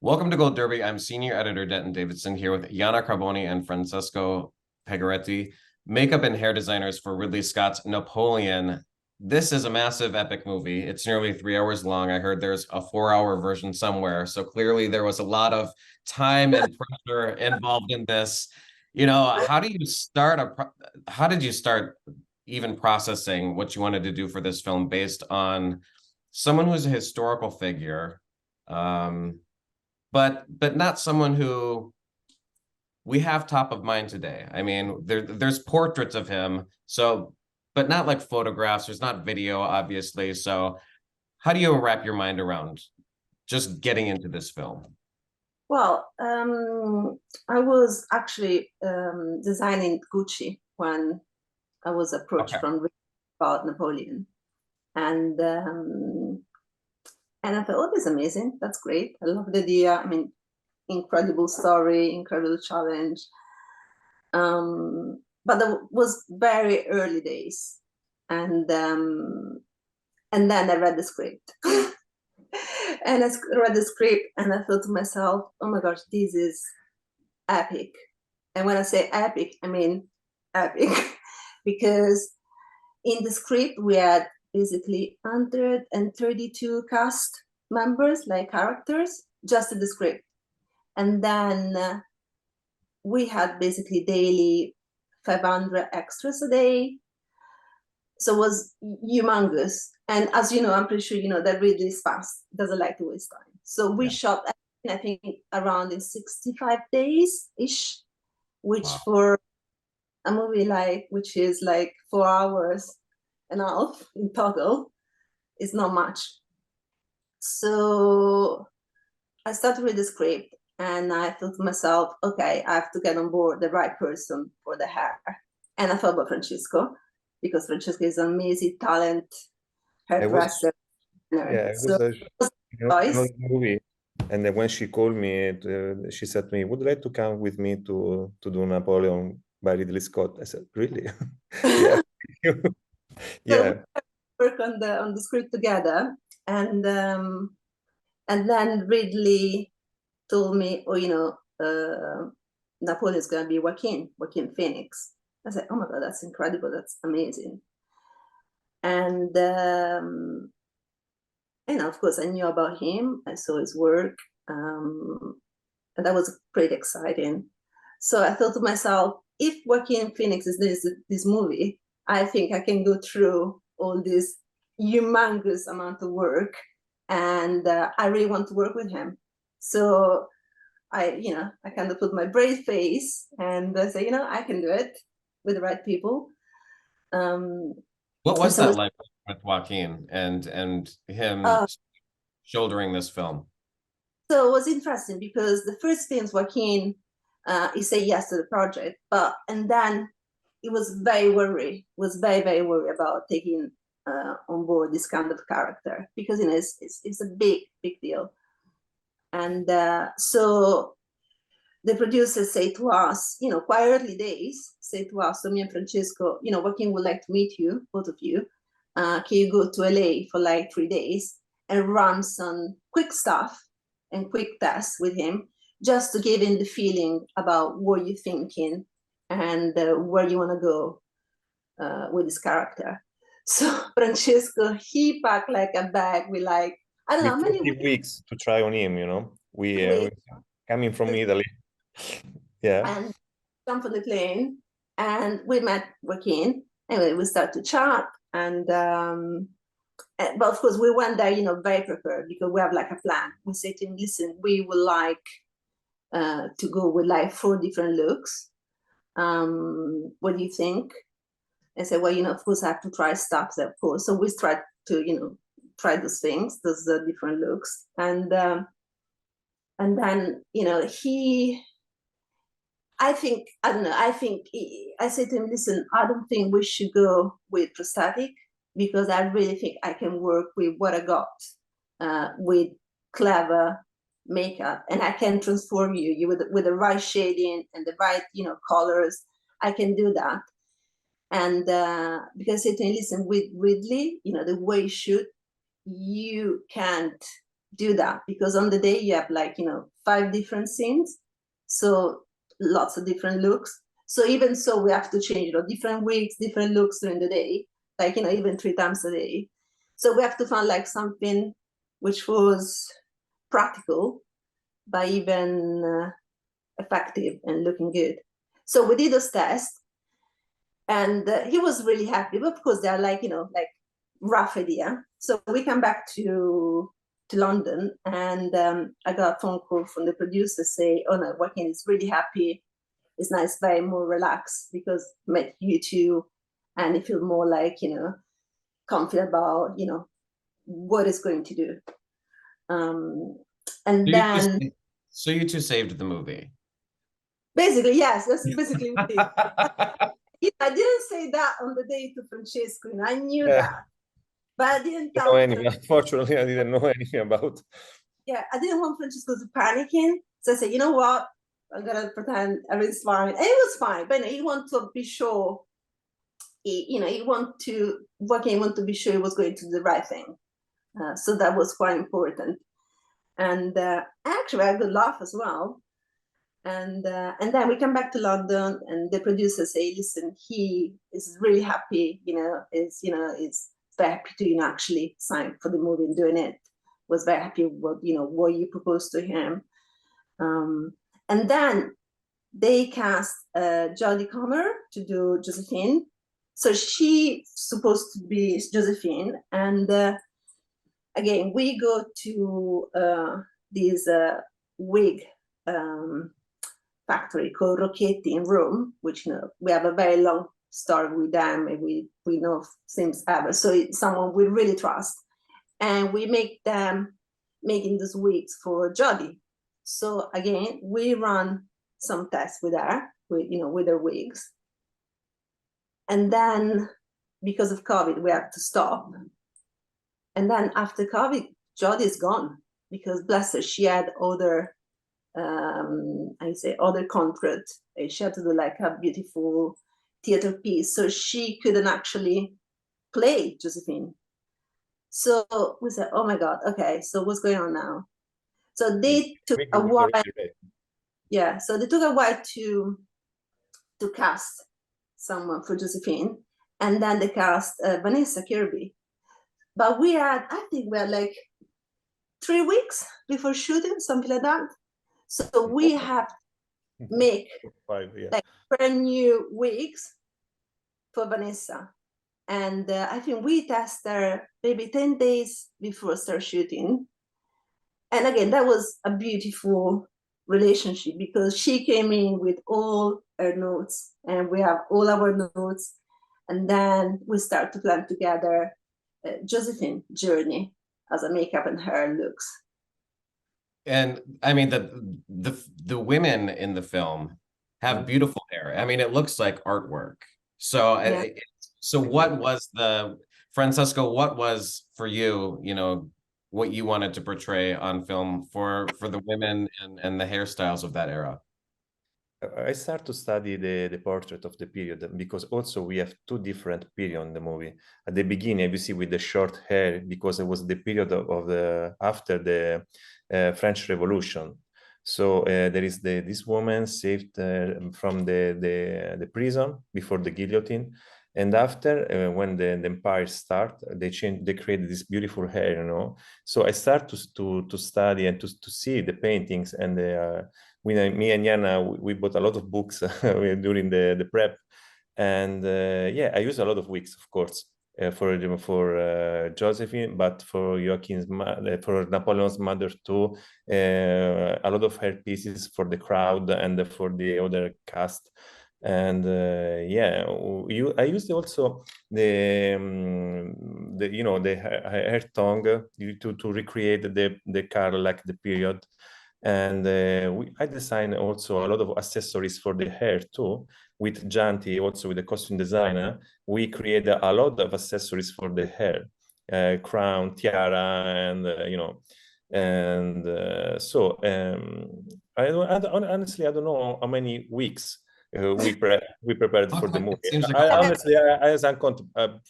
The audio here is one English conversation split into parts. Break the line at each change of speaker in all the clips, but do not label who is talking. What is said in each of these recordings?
Welcome to Gold Derby. I'm senior editor Denton Davidson here with Jana Carboni and Francesco Pegoretti, makeup and hair designers for Ridley Scott's Napoleon. This is a massive epic movie. It's nearly 3 hours long. I heard there's a 4 hour version somewhere. So clearly there was a lot of time and pressure involved in this. How do you start how did you start even processing what you wanted to do for this film based on someone who's a historical figure? But not someone who we have top of mind today. I mean, there's portraits of him, so but not like photographs. There's not video, obviously. So how do you wrap your mind around just getting into this film?
Well, I was actually designing Gucci when I was approached
Okay.
from about Napoleon, and and I thought, oh, this is amazing. That's great. I love the idea. I mean, incredible story, incredible challenge. But it was very early days, and and then I read the script. And I read the script and I thought to myself, oh my gosh, this is epic. And when I say epic, I mean epic. Because in the script, we had basically 132 cast members, like characters, just in the script. And then we had basically daily 500 extras a day. So it was humongous. And as you know, I'm pretty sure you know that Ridley is fast, doesn't like to waste time. So we shot, I think, around in 65 days ish, which
Wow.
for a movie like which is like 4 hours and a half in total is not much. So I started with the script and I thought to myself, okay, I have to get on board the right person for the hair. And I thought about Francesco because Francesco is an amazing talent
I was,
hairdresser.
yeah, it
So
was a
choice.
movie. And then when she called me, she said to me, would you like to come with me to do Napoleon by Ridley Scott? I said, really? Yeah. Yeah.
So we work on the script together, and then Ridley told me, oh, Napoleon's gonna be Joaquin Phoenix. I said, oh my god, that's incredible, that's amazing. And of course, I knew about him. I saw his work, and that was pretty exciting. So I thought to myself, if Joaquin Phoenix is this movie, I think I can go through all this humongous amount of work, and I really want to work with him. So I kind of put my brave face and I say, I can do it with the right people.
What was
so
that like with Joaquin and him
uh,
shouldering this film?
So it was interesting because the first things Joaquin, he said yes to the project, and then he was very worried, very worried about taking on board this kind of character because it's a big deal. And so the producers say to us, quite early days, say to us, so me and Francesco, Joaquin would like to meet you, both of you. Can you go to LA for like 3 days and run some quick stuff and quick tests with him, just to give him the feeling about what you're thinking and where you want to go with this character. So Francesco, he packed like a bag with like, I don't know how many
weeks to try on him, we coming from Italy. Yeah.
And jumped on the plane and we met Joaquin. Anyway, we started to chat and but of course we went there, very prepared because we have like a plan. We said to him, listen, we would like to go with like 4 different looks. What do you think? I said, well, of course I have to try stuff, of course. So we tried to, try those things, those different looks. And then, I don't know, I said to him, listen, I don't think we should go with prosthetic because I really think I can work with what I got with clever makeup and I can transform you with the right shading and the right, colors. I can do that. And because I said to him, listen, with Ridley, the way you shoot, you can't do that, because on the day you have like, 5 different scenes, so lots of different looks. So even so, we have to change, different wigs, different looks during the day, like, even 3 times a day. So we have to find like something which was practical, but even effective and looking good. So we did those tests, and he was really happy. But of course, they are like, like rough idea. So we come back to London, and I got a phone call from the producer say, "Oh no, Joaquin is really happy. It's nice, very more relaxed because met you two, and he feel more like, confident about, what it's going to do." And then
so you two saved the movie.
basically, yes, that's basically what it is. I didn't say that on the day to Francesco, I knew that, but I didn't tell him.
Unfortunately, I didn't know anything about.
Yeah, I didn't want Francesco to panicking, so I said, you know what, I'm gonna pretend everything's fine, and it was fine. But he wanted to be sure. Joaquin wanted to be sure he was going to do the right thing, so that was quite important. And actually, I had a good laugh as well. And then we come back to London, and the producer say, "Listen, he is really happy. Is very happy to actually sign for the movie and doing it. Was very happy with what you proposed to him." And then they cast Jodie Comer to do Josephine. So she's supposed to be Josephine, and again we go to this wig factory called Rocchetti in Rome, which we have a very long story with them, and we know since ever. So it's someone we really trust, and we make them making these wigs for Jodie. So again, we run some tests with her, with her wigs, and then because of COVID, we have to stop. And then after COVID, Jodie is gone because bless her, she had other other contract. She had to do like a beautiful theater piece, so she couldn't actually play Josephine. So we said, oh my God, okay, so what's going on now? So they took a while. Yeah, so they took a while to cast someone for Josephine, and then they cast Vanessa Kirby. But I think we had like 3 weeks before shooting, something like that. So we have to make like brand new wigs for Vanessa. And I think we tested her maybe 10 days before start shooting. And again, that was a beautiful relationship because she came in with all her notes, and we have all our notes. And then we start to plan together Josephine journey as a makeup and hair looks.
And I mean, the women in the film have beautiful hair. I mean, it looks like artwork. So,
Yeah.
So what was Francesco, what was for you, what you wanted to portray on film for the women and the hairstyles of that era?
I start to study the portrait of the period because also we have 2 different periods in the movie. At the beginning, you see with the short hair because it was the period of the after the French Revolution. So there is this woman saved from the prison before the guillotine, and after when the empire start, they created this beautiful hair, So I start to study and to see the paintings, and me and Jana, we bought a lot of books during the prep, and I use a lot of wigs, of course, for Josephine, but for for Napoleon's mother too, a lot of hair pieces for the crowd and for the other cast. And I used also the hair tongue to recreate the car like the period. And I designed also a lot of accessories for the hair too. With Janti, also with the costume designer, we created a lot of accessories for the hair, crown, tiara, and honestly, I don't know how many weeks we prepared for the
Okay,
movie.
seems like
I,
a fun-
honestly, as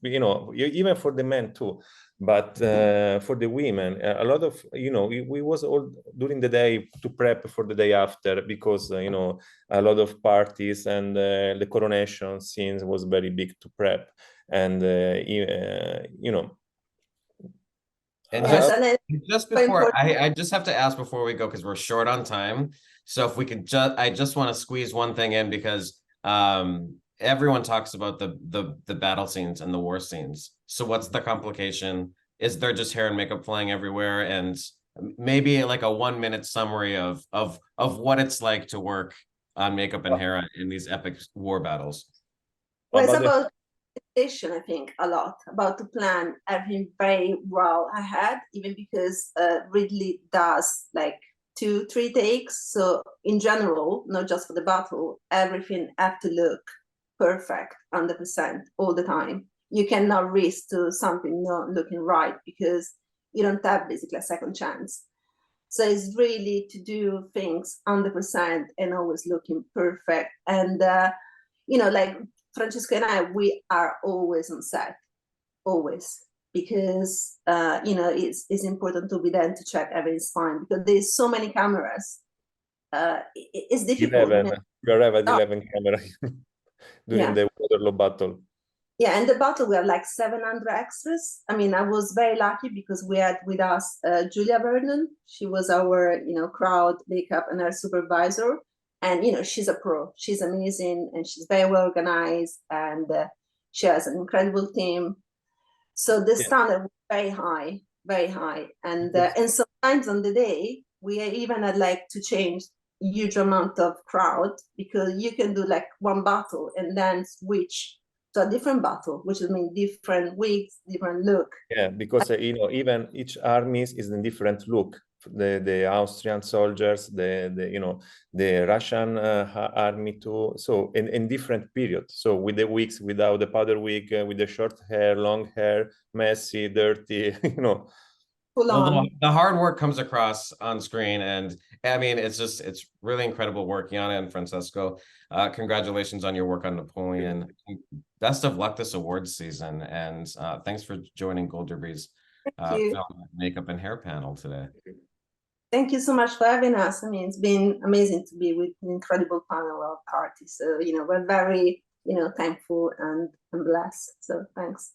you know, even for the men too, but for the women, a lot of, you know, we was all during the day to prep for the day after, because you know, a lot of parties and the coronation scenes was very big to prep, and you know.
And
Yes, and then
just
very
before
important.
I just have to ask before we go, because we're short on time. So if we could I just want to squeeze one thing in, because everyone talks about the battle scenes and the war scenes. So what's the complication? Is there just hair and makeup flying everywhere? And maybe like a 1-minute summary of what it's like to work on makeup and hair in these epic war battles.
Well, it's
About the-
about preparation, I think, a lot, about to plan everything very well ahead, even because Ridley does like 2-3 takes. So in general, not just for the battle, everything have to look perfect 100% all the time. You cannot risk to something not looking right, because you don't have basically a second chance. So it's really to do things 100% and always looking perfect. And you know, like Francesco and I, we are always on set, always, because you know, it's important to be there to check everything's fine, because there's so many cameras. It's difficult.
11, you arrive at
Oh.
11 camera during
Yeah.
the Waterloo battle.
Yeah, and the battle we had like 700 extras. I mean, I was very lucky because we had with us Julia Vernon. She was our, you know, crowd makeup and our supervisor. And, you know, she's a pro. She's amazing and she's very well organized, and she has an incredible team. So the standard was very high, very high. And sometimes on the day, we even had like to change huge amount of crowd, because you can do like one battle and then switch to a different battle, which means different wigs, different look.
Yeah, because you know, even each army is in different look. The Austrian soldiers, the you know, the Russian army too. So in different periods. So with the wigs, without the powder wig, with the short hair, long hair, messy, dirty, you know.
Well, the hard work comes across on screen, and I mean, it's really incredible work, Jana and Francesco. Congratulations on your work on Napoleon. Best of luck this awards season, and thanks for joining Gold Derby's film, makeup, and hair panel today.
Thank you so much for having us. I mean, it's been amazing to be with an incredible panel of artists. So, you know, we're very, you know, thankful and blessed. So thanks.